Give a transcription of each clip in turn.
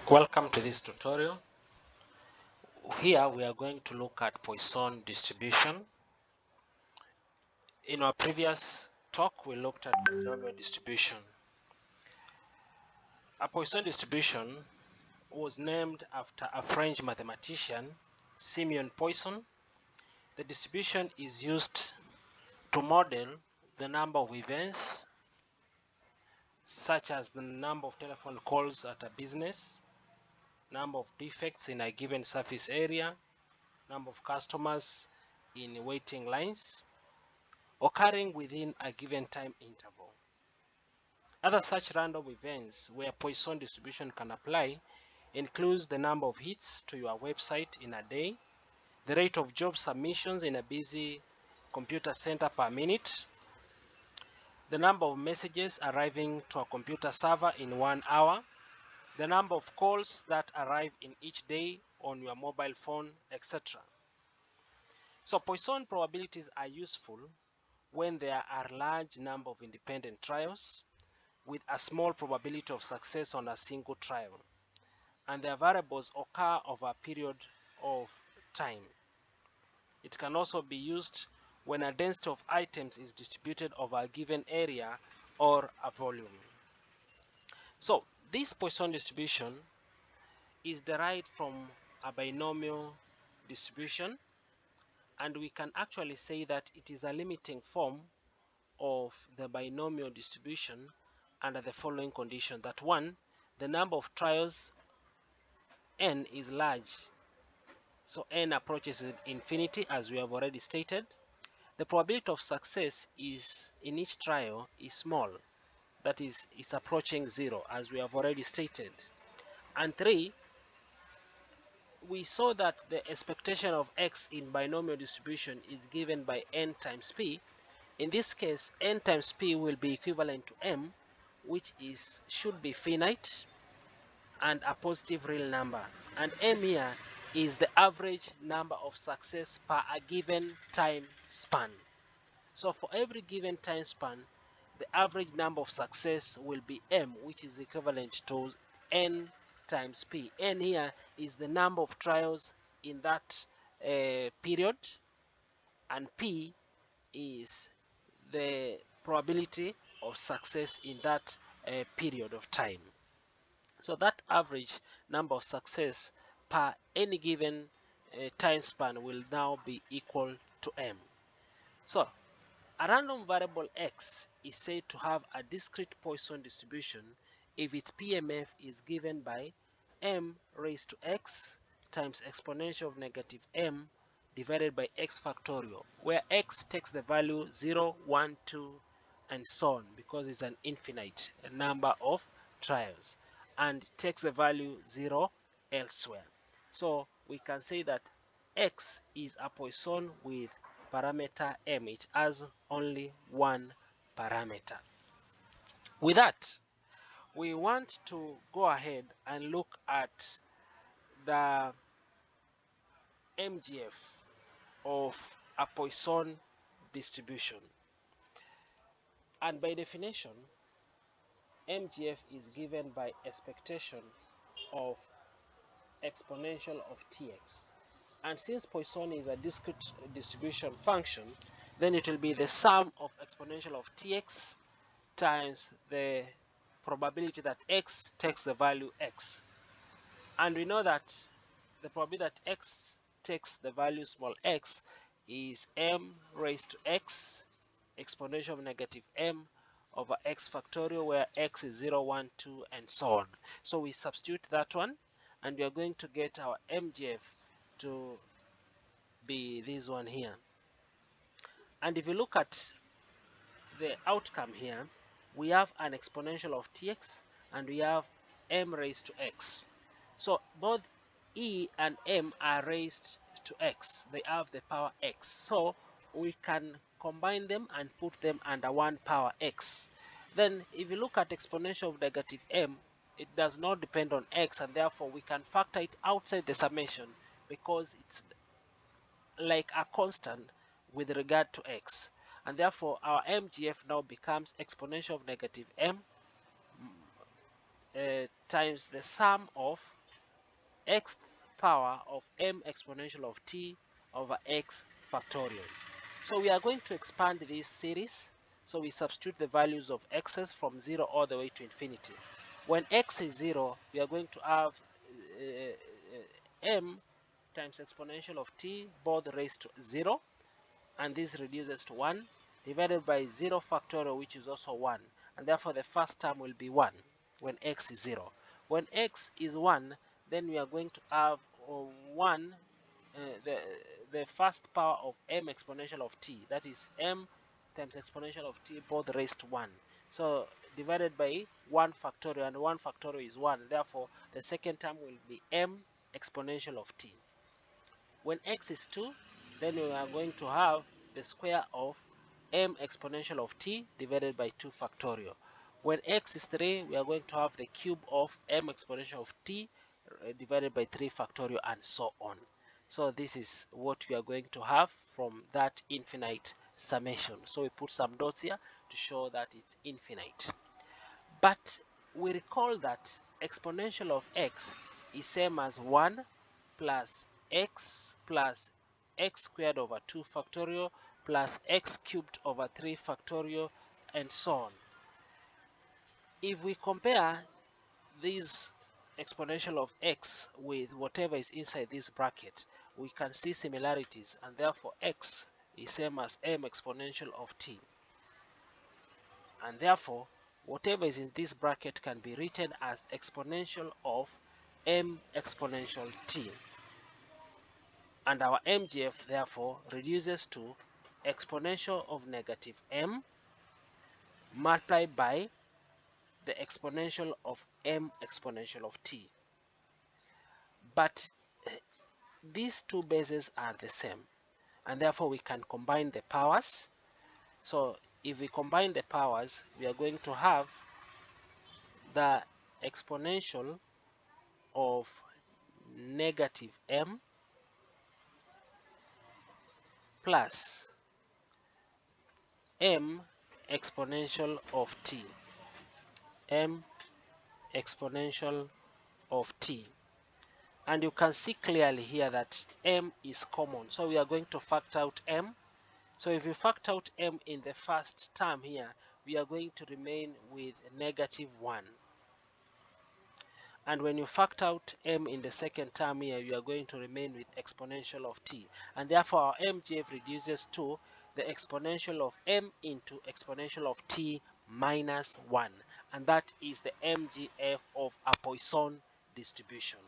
Welcome to this tutorial. Here we are going to look at Poisson distribution. In our previous talk we looked at binomial distribution. A Poisson distribution was named after a French mathematician, Simeon Poisson. The distribution is used to model the number of events, such as the number of telephone calls at a business, number of defects in a given surface area, number of customers in waiting lines, occurring within a given time interval. Other such random events where Poisson distribution can apply includes the number of hits to your website in a day, the rate of job submissions in a busy computer center per minute, the number of messages arriving to a computer server in 1 hour, the number of calls that arrive in each day on your mobile phone, etc. So Poisson probabilities are useful when there are a large number of independent trials with a small probability of success on a single trial, and their variables occur over a period of time. It can also be used when a density of items is distributed over a given area or a volume. So this Poisson distribution is derived from a binomial distribution, and we can actually say that it is a limiting form of the binomial distribution under the following condition: that 1, the number of trials n is large, so n approaches infinity, as we have already stated. The probability of success is in each trial is small, that is approaching 0, as we have already stated. And 3, we saw that the expectation of x in binomial distribution is given by n times p. In this case, n times p will be equivalent to m, which should be finite and a positive real number, and m here is the average number of success per a given time span. So for every given time span, the average number of success will be m, which is equivalent to n times p. N here is the number of trials in that period, and p is the probability of success in that period of time. So that average number of success per any given time span will now be equal to m. So a random variable x is said to have a discrete Poisson distribution if its PMF is given by m raised to x times exponential of negative m divided by x factorial, where x takes the value 0, 1, 2, and so on, because it's an infinite number of trials, and takes the value 0 elsewhere. So we can say that x is a Poisson with parameter m. It has only one parameter. With that, we want to go ahead and look at the MGF of a Poisson distribution. And by definition, MGF is given by expectation of exponential of tx. And since Poisson is a discrete distribution function, then it will be the sum of exponential of tx times the probability that x takes the value x. And we know that the probability that x takes the value small x is m raised to x exponential of negative m over x factorial, where x is 0, 1, 2, and so on. So we substitute that one, and we are going to get our MGF to be this one here. And if you look at the outcome here, we have an exponential of tx and we have m raised to x. So both e and m are raised to x. They have the power x. So we can combine them and put them under 1 power x. Then if you look at exponential of negative m, it does not depend on x, and therefore we can factor it outside the summation because it's like a constant with regard to x, and therefore our MGF now becomes exponential of negative m times the sum of x power of m exponential of t over x factorial. So we are going to expand this series. So we substitute the values of x's from 0 all the way to infinity. When x is 0, we are going to have m times exponential of t both raised to 0, and this reduces to 1, divided by 0 factorial, which is also 1, and therefore the first term will be 1 when x is 0. When x is 1, then we are going to have 1, the first power of m exponential of t, that is m times exponential of t both raised to 1. So divided by 1 factorial, and 1 factorial is 1, therefore the second term will be m exponential of t. When x is 2, then we are going to have the square of m exponential of t divided by 2 factorial. When x is 3, we are going to have the cube of m exponential of t divided by 3 factorial, and so on. So this is what we are going to have from that infinite summation. So we put some dots here to show that it's infinite. But we recall that exponential of x is same as 1 plus x squared over 2 factorial plus x cubed over 3 factorial, and so on. If we compare this exponential of x with whatever is inside this bracket, we can see similarities, and therefore x is same as m exponential of t. And therefore, whatever is in this bracket can be written as exponential of m exponential t. And our MGF therefore reduces to exponential of negative m multiplied by the exponential of m exponential of t. But these two bases are the same, and therefore we can combine the powers. So if we combine the powers, we are going to have the exponential of negative m plus m exponential of t, m exponential of t. And you can see clearly here that m is common, so we are going to factor out m. So if we factor out m in the first term here, we are going to remain with negative 1. And when you factor out m in the second term here, you are going to remain with exponential of t. And therefore our MGF reduces to the exponential of m into exponential of t minus 1. And that is the MGF of a Poisson distribution.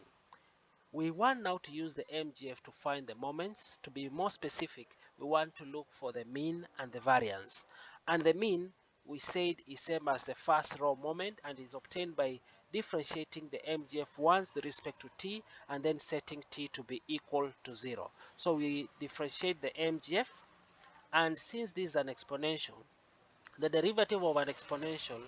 We want now to use the MGF to find the moments. To be more specific, we want to look for the mean and the variance. And the mean, we said, is same as the first row moment and is obtained by differentiating the MGF once with respect to t and then setting t to be equal to 0. So we differentiate the MGF, and since this is an exponential, the derivative of an exponential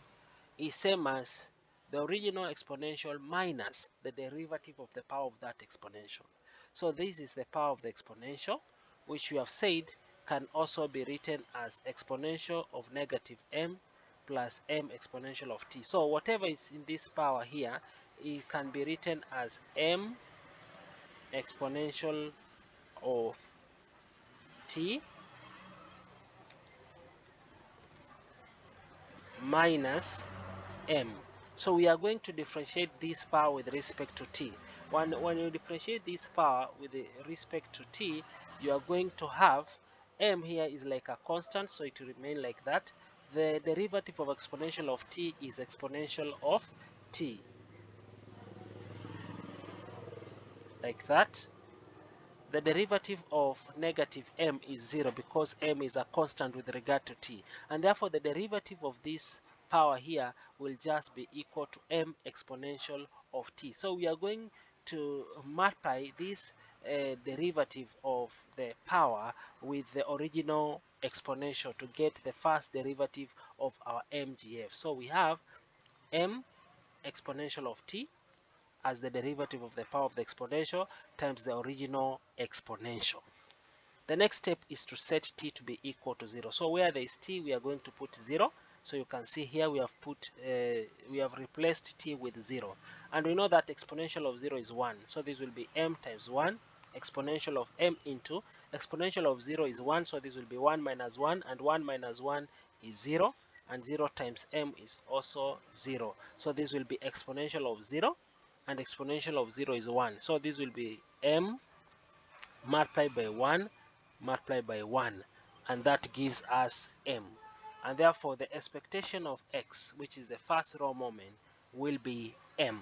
is same as the original exponential minus the derivative of the power of that exponential. So this is the power of the exponential, which we have said can also be written as exponential of negative m plus m exponential of t. So whatever is in this power here, it can be written as m exponential of t minus m. So we are going to differentiate this power with respect to t. When you differentiate this power with respect to t, you are going to have m here is like a constant, so it will remain like that. The derivative of exponential of t is exponential of t, like that. The derivative of negative m is 0 because m is a constant with regard to t, and therefore the derivative of this power here will just be equal to m exponential of t. So we are going to multiply this derivative of the power with the original exponential to get the first derivative of our MGF. So we have m exponential of t as the derivative of the power of the exponential times the original exponential. The next step is to set t to be equal to 0. So where there is t, we are going to put 0, So you can see here we have replaced t with 0, and we know that exponential of 0 is 1, so this will be m times 1. Exponential of m into exponential of 0 is 1, so this will be 1 minus 1, and 1 minus 1 is 0, and 0 times m is also 0, so this will be exponential of 0, and exponential of 0 is 1, so this will be m multiplied by 1 multiplied by 1, and that gives us m, and therefore the expectation of x, which is the first row moment, will be m.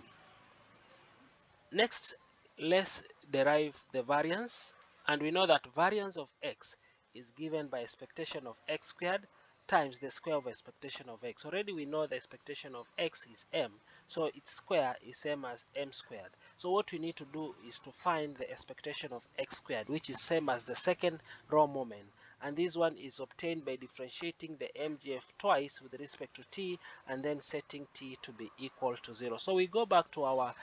Next, let's derive the variance, and we know that variance of x is given by expectation of x squared times the square of expectation of x. Already we know the expectation of x is m, so its square is same as m squared. So what we need to do is to find the expectation of x squared, which is same as the second row moment, and this one is obtained by differentiating the mgf twice with respect to t and then setting t to be equal to 0. So we go back to our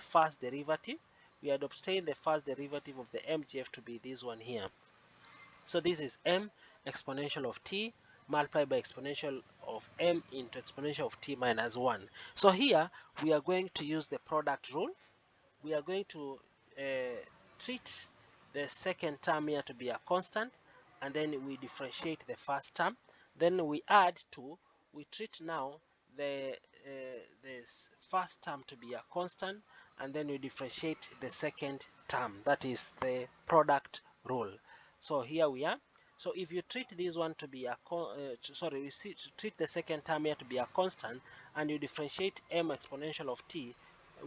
first derivative. We had obtained the first derivative of the mgf to be this one here. So this is m exponential of t multiplied by exponential of m into exponential of t minus 1. So here we are going to use the product rule. We are going to treat the second term here to be a constant, and then we differentiate the first term. Then we treat now this first term to be a constant, and then we differentiate the second term. That is the product rule. So here we are. So if you treat this one to be a treat the second term here to be a constant, and you differentiate m exponential of t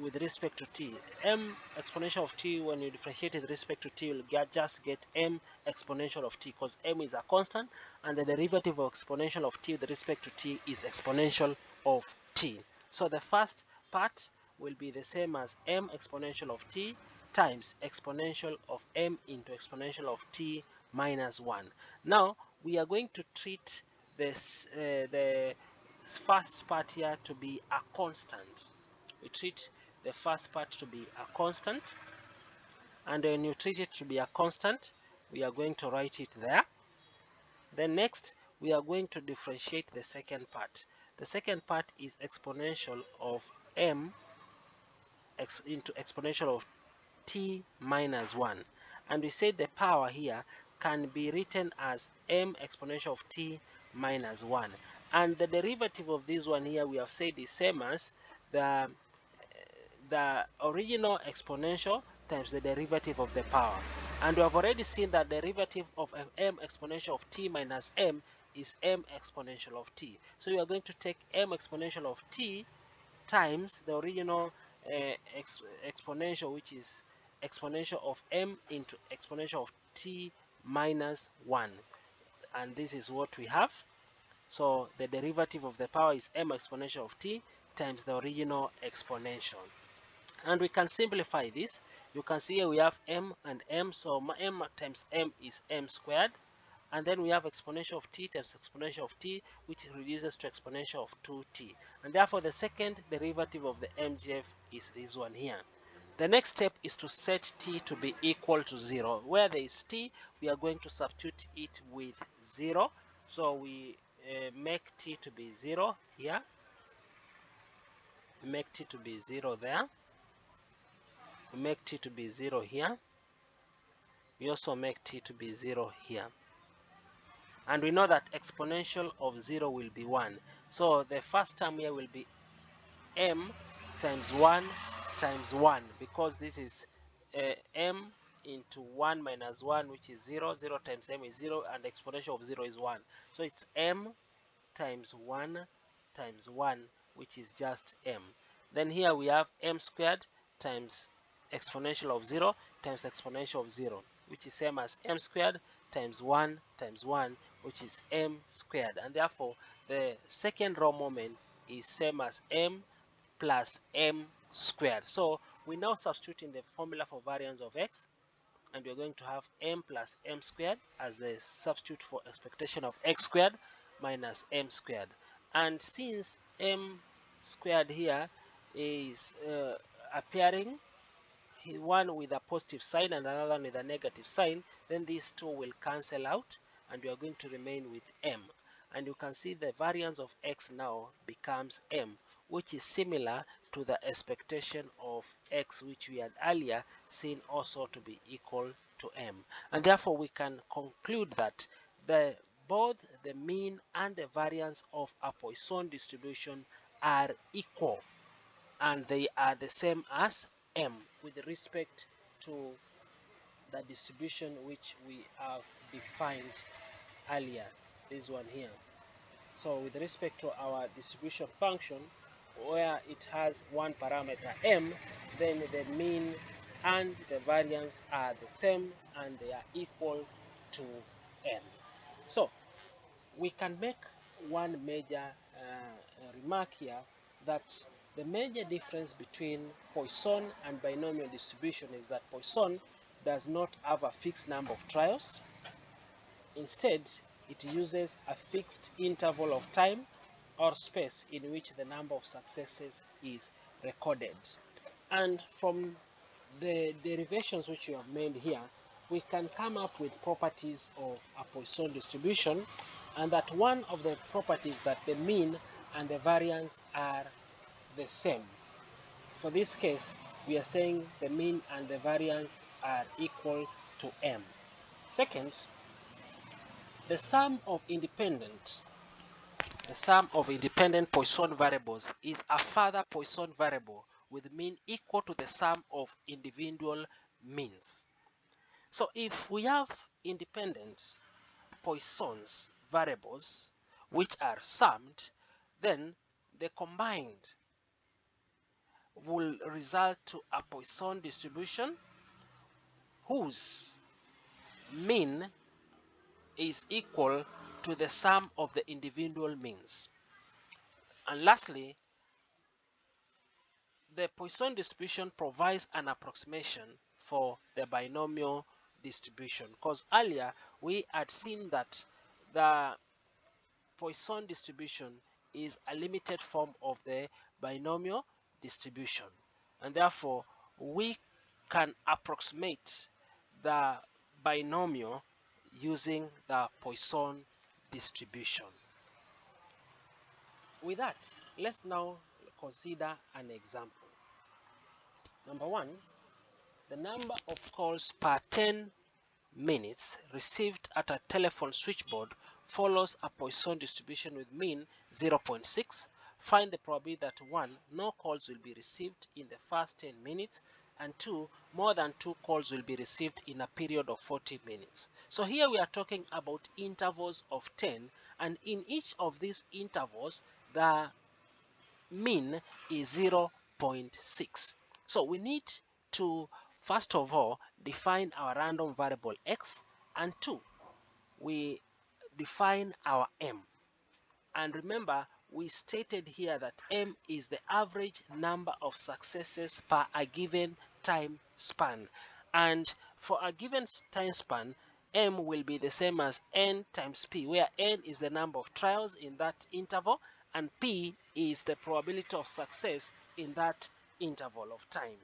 with respect to t, m exponential of t, when you differentiate it with respect to t, you'll just get m exponential of t, because m is a constant, and the derivative of exponential of t with respect to t is exponential of t. So the first part will be the same as m exponential of t times exponential of m into exponential of t minus 1. Now we are going to treat this the first part here to be a constant. We treat the first part to be a constant, and when you treat it to be a constant, we are going to write it there. Then next we are going to differentiate the second part. The second part is exponential of m into exponential of t minus 1, and we say the power here can be written as m exponential of t minus 1, and the derivative of this one here we have said is same as the original exponential times the derivative of the power, and we have already seen that derivative of m exponential of t minus m is m exponential of t. So we are going to take m exponential of t times the original exponential, which is exponential of m into exponential of t minus 1, and this is what we have. So the derivative of the power is m exponential of t times the original exponential, and we can simplify this. You can see here we have m and m, so m times m is m squared, and then we have exponential of t times exponential of t, which reduces to exponential of 2t, and therefore the second derivative of the mgf is this one here. The next step is to set t to be equal to 0. Where there is t, we are going to substitute it with 0. So we make t to be 0 here. We make t to be 0 there. We make t to be 0 here. We also make t to be 0 here. And we know that exponential of 0 will be 1. So the first term here will be m times 1 times 1, because this is m into 1 minus 1, which is 0. 0 times m is 0, and exponential of 0 is 1. So it's m times 1 times 1, which is just m. Then here we have m squared times exponential of 0 times exponential of 0, which is same as m squared times 1 times 1, which is m squared, and therefore the second row moment is same as m plus m squared. So we now substitute in the formula for variance of x, and we're going to have m plus m squared as the substitute for expectation of x squared minus m squared. And since m squared here is appearing one with a positive sign and another one with a negative sign, then these two will cancel out, and we are going to remain with m. and you can see the variance of x now becomes m, which is similar to the expectation of x, which we had earlier seen also to be equal to m. And therefore we can conclude that both the mean and the variance of a Poisson distribution are equal, and they are the same as m with respect to the distribution which we have defined earlier, this one here. So with respect to our distribution function, where it has one parameter m, then the mean and the variance are the same and they are equal to m. So we can make one major remark here, that the major difference between Poisson and binomial distribution is that Poisson does not have a fixed number of trials. Instead, it uses a fixed interval of time or space in which the number of successes is recorded. And from the derivations which you have made here, we can come up with properties of a Poisson distribution, and that one of the properties that the mean and the variance are the same. For this case, we are saying the mean and the variance are equal to m. Second, the sum of independent Poisson variables is a further Poisson variable with mean equal to the sum of individual means. So if we have independent Poisson's variables which are summed, then the combined will result to a Poisson distribution whose mean is equal to the sum of the individual means. And lastly, the Poisson distribution provides an approximation for the binomial distribution, because earlier we had seen that the Poisson distribution is a limited form of the binomial distribution, and therefore we can approximate the binomial using the Poisson distribution. With that, let's now consider an example. Number one, the number of calls per 10 minutes received at a telephone switchboard follows a Poisson distribution with mean 0.6. Find the probability that 1. No calls will be received in the first 10 minutes, and 2. More than 2 calls will be received in a period of 40 minutes. So here we are talking about intervals of 10, and in each of these intervals the mean is 0.6. So we need to first of all define our random variable x, and 2, we define our m. And remember, we stated here that m is the average number of successes per a given time span, and for a given time span m will be the same as n times p, where n is the number of trials in that interval and p is the probability of success in that interval of time.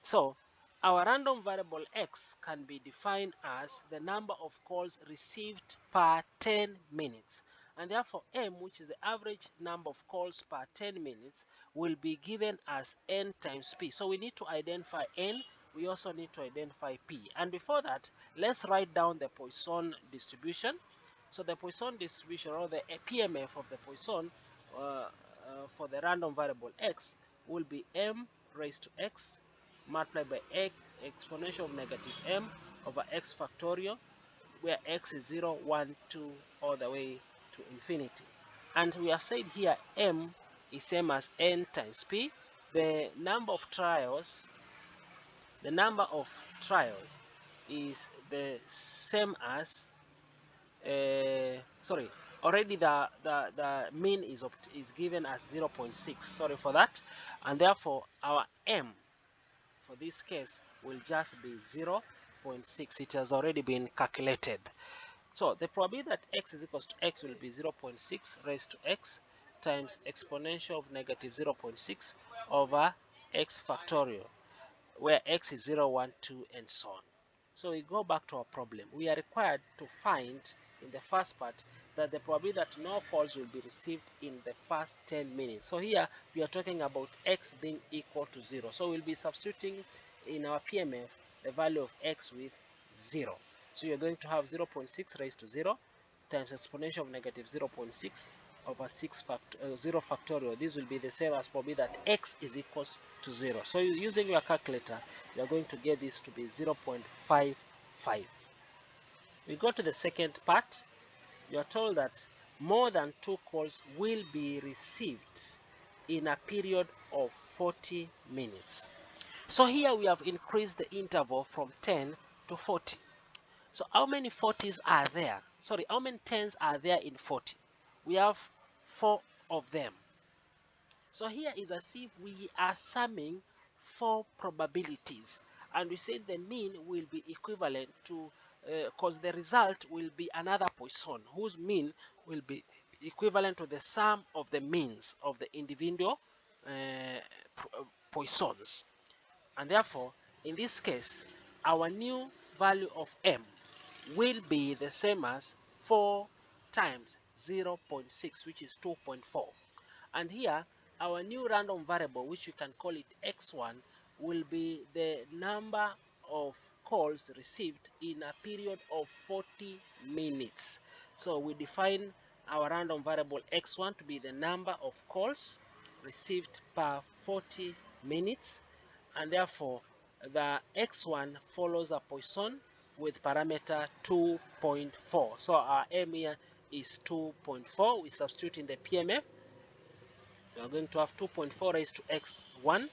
So our random variable x can be defined as the number of calls received per 10 minutes, and therefore m, which is the average number of calls per 10 minutes, will be given as n times p. So we need to identify n, we also need to identify p. And before that, let's write down the Poisson distribution. So the Poisson distribution, or the PMF of the Poisson for the random variable x, will be m raised to x multiplied by x exponential of negative m over x factorial, where x is 0, 1, 2, all the way to infinity. And we have said here m is same as n times p. The number of trials is the same as sorry, already the mean is given as 0.6, sorry for that, and therefore our m for this case will just be 0.6. It has already been calculated. So the probability that x is equals to x will be 0.6 raised to x times exponential of negative 0.6 over x factorial, where x is 0, 1, 2, and so on. So we go back to our problem. We are required to find, in the first part, that the probability that no calls will be received in the first 10 minutes. So here we are talking about x being equal to 0. So we'll be substituting in our PMF the value of x with 0. So you're going to have 0.6 raised to 0 times exponential of negative 0.6 over 0 factorial. This will be the same as probability that x is equals to 0. So using your calculator, you are going to get this to be 0.55. We go to the second part. You are told that more than 2 calls will be received in a period of 40 minutes. So here we have increased the interval from 10 to 40. So how many 40s are there? Sorry, how many 10s are there in 40? We have 4 of them. So here is as if we are summing 4 probabilities, and we say the mean will be equivalent to, because the result will be another Poisson, whose mean will be equivalent to the sum of the means of the individual Poissons. And therefore, in this case, our new value of m will be the same as 4 times 0.6, which is 2.4. And here, our new random variable, which you can call it x1, will be the number of calls received in a period of 40 minutes. So we define our random variable x1 to be the number of calls received per 40 minutes, and therefore the x1 follows a Poisson with parameter 2.4. So our m here is 2.4. We substitute in the PMF. We are going to have 2.4 raised to x1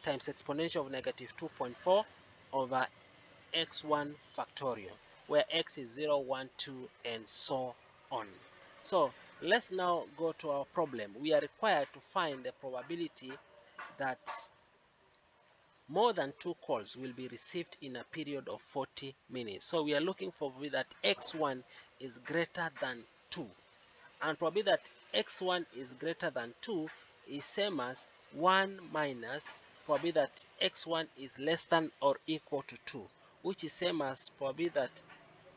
times exponential of negative 2.4 over x1 factorial, where x is 0, 1, 2, and so on. So let's now go to our problem. We are required to find the probability that more than 2 calls will be received in a period of 40 minutes. So we are looking for that x1 is greater than 2. And probably that x1 is greater than 2 is same as 1 minus probably that x1 is less than or equal to 2, which is same as probably that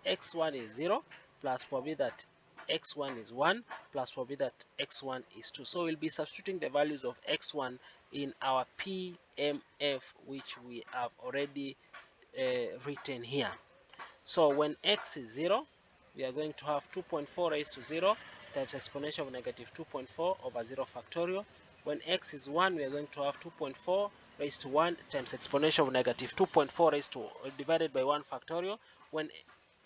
x1 is 0 plus probably that x1 is 1 plus probably that x1 is 2. So we'll be substituting the values of x1 in our PMF, which we have already written here. So when x is 0, we are going to have 2.4 raised to 0 times exponential of negative 2.4 over 0 factorial. When x is 1, we are going to have 2.4 raised to 1 times exponential of negative 2.4 raised to divided by 1 factorial. When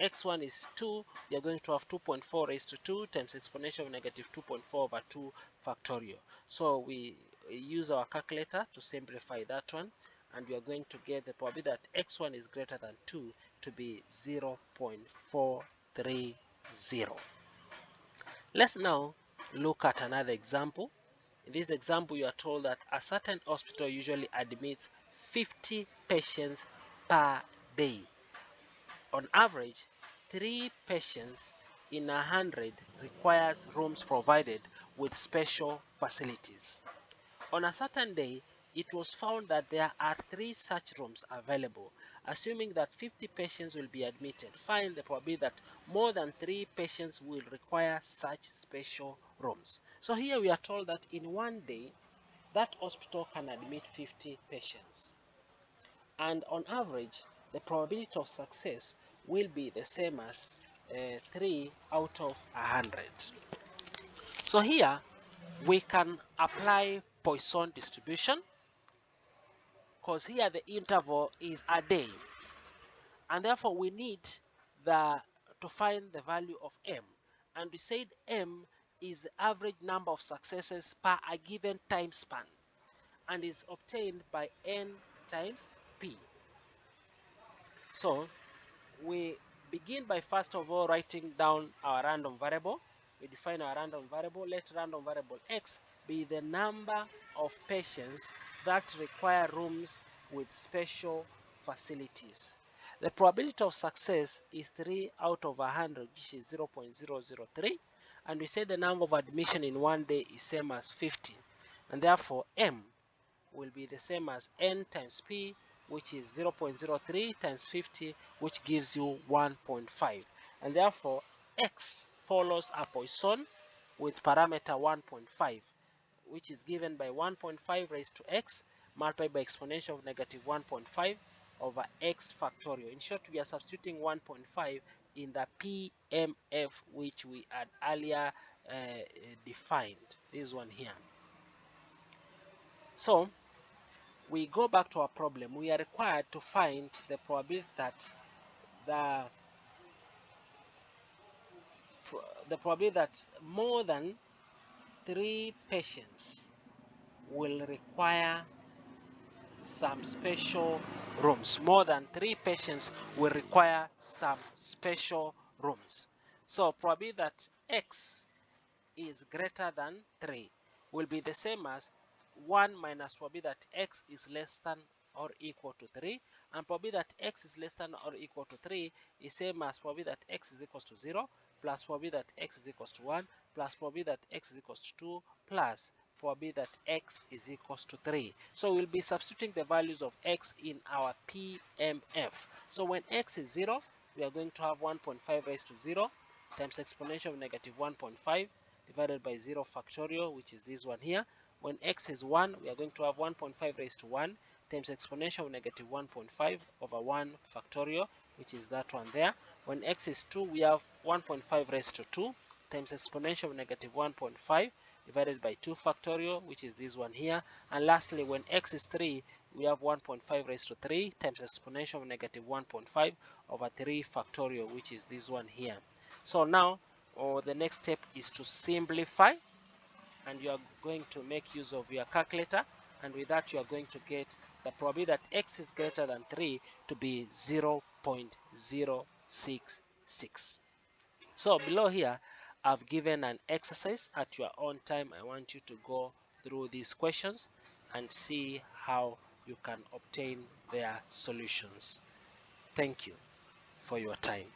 x1 is 2, we are going to have 2.4 raised to 2 times exponential of negative 2.4 over 2 factorial. So we use our calculator to simplify that one, and we are going to get the probability that x1 is greater than 2 to be 0.430. Let's now look at another example. In this example, you are told that a certain hospital usually admits 50 patients per day. On average, 3 patients in 100 requires rooms provided with special facilities. On a certain day, it was found that there are 3 such rooms available. Assuming that 50 patients will be admitted, find the probability that more than 3 patients will require such special rooms. So here we are told that in one day, that hospital can admit 50 patients. And on average, the probability of success will be the same as 3 out of 100. So here, we can apply Poisson distribution, because here the interval is a day, and therefore we need to find the value of m, and we said m is the average number of successes per a given time span and is obtained by n times p. So we begin by first of all writing down our random variable. We define our random variable. Let random variable x be the number of patients that require rooms with special facilities. The probability of success is 3 out of 100, which is 0.003, and we say the number of admission in one day is same as 50, and therefore m will be the same as n times p, which is 0.03 times 50, which gives you 1.5, and therefore x follows a Poisson with parameter 1.5, which is given by 1.5 raised to x multiplied by exponential of negative 1.5 over x factorial. In short, we are substituting 1.5 in the PMF which we had earlier defined, this one here. So we go back to our problem. We are required to find the probability that the probability that more than 3 patients will require some special rooms. More than 3 patients will require some special rooms. So probability that x is greater than 3 will be the same as 1 minus probability that x is less than or equal to 3, and probability that x is less than or equal to 3 is same as probability that x is equals to 0 plus probability that x is equals to 1 plus probability that x is equals to 2 plus probability that x is equals to 3. So we'll be substituting the values of x in our PMF. So when x is 0, we are going to have 1.5 raised to 0 times exponential of negative 1.5 divided by 0 factorial, which is this one here. When x is 1, we are going to have 1.5 raised to 1 times exponential of negative 1.5 over 1 factorial, which is that one there. When x is 2, we have 1.5 raised to 2 times exponential of negative 1.5 divided by 2 factorial, which is this one here. And lastly, when x is 3, we have 1.5 raised to 3 times exponential of negative 1.5 over 3 factorial, which is this one here. So now the next step is to simplify, and you are going to make use of your calculator, and with that you are going to get the probability that x is greater than 3 to be 0.066. So below here I've given an exercise. At your own time, I want you to go through these questions and see how you can obtain their solutions. Thank you for your time.